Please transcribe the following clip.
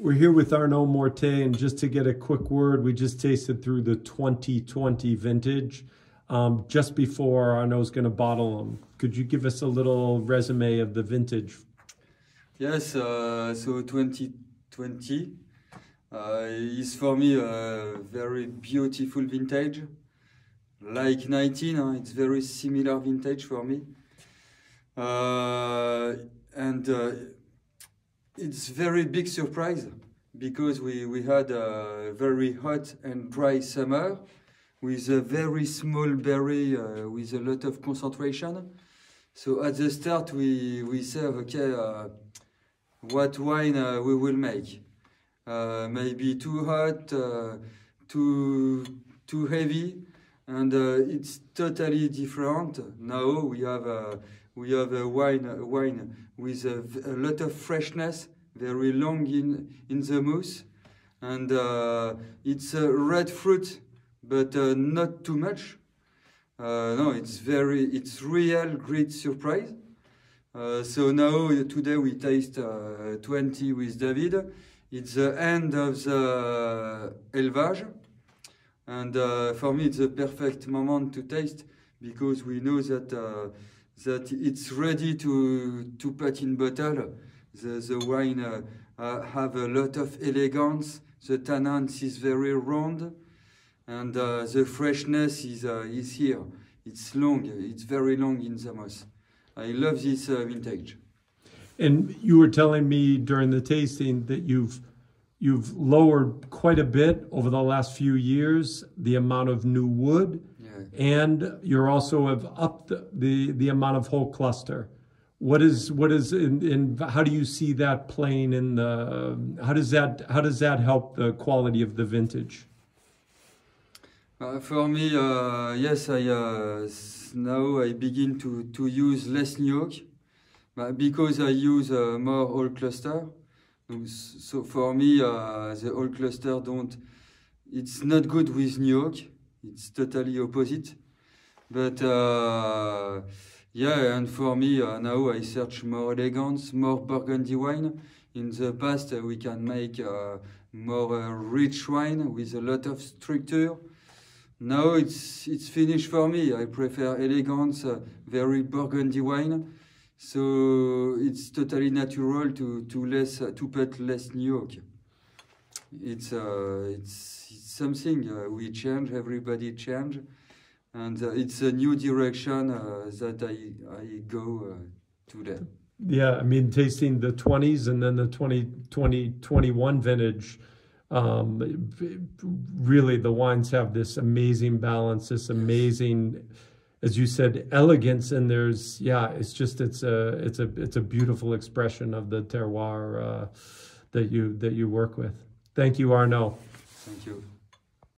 We're here with Arnaud Mortet, and just to get a quick word, we just tasted through the 2020 vintage just before Arnaud's going to bottle them. Could you give us a little resume of the vintage? Yes, so 2020 is for me a very beautiful vintage. Like 19, it's very similar vintage for me. It's very big surprise because we had a very hot and dry summer with a very small berry with a lot of concentration. So at the start we said, okay, what wine we will make? Maybe too hot, too heavy, and it's totally different. Now we have a wine with a lot of freshness, very long in the mousse, and it's red fruit, but not too much. No, it's real great surprise. So now today we taste 20 with David. It's the end of the élevage, and for me it's a perfect moment to taste because we know that it's ready to put in bottle. The wine have a lot of elegance. The tannins is very round, and the freshness is here. It's long. It's very long in the mouth. I love this vintage. And you were telling me during the tasting that you've lowered quite a bit over the last few years the amount of new wood, yeah. And you're also have upped the amount of whole cluster. What is in how do you see that playing in the how does that help the quality of the vintage? For me, yes, now I begin to use less new oak because I use more whole cluster. So for me, the whole cluster it's not good with new oak. It's totally opposite. But yeah, and for me, now I search more elegance, more Burgundy wine. In the past, we can make more rich wine with a lot of structure. Now it's finished for me. I prefer elegance, very Burgundy wine. So it's totally natural to put less new oak. It's something we change. Everybody change. And it's a new direction that I go today. Yeah, I mean, tasting the 20s and then the 2021 vintage, really the wines have this amazing balance, this amazing, as you said, elegance, and there's, yeah, it's a beautiful expression of the terroir that you work with. Thank you, Arnaud. Thank you.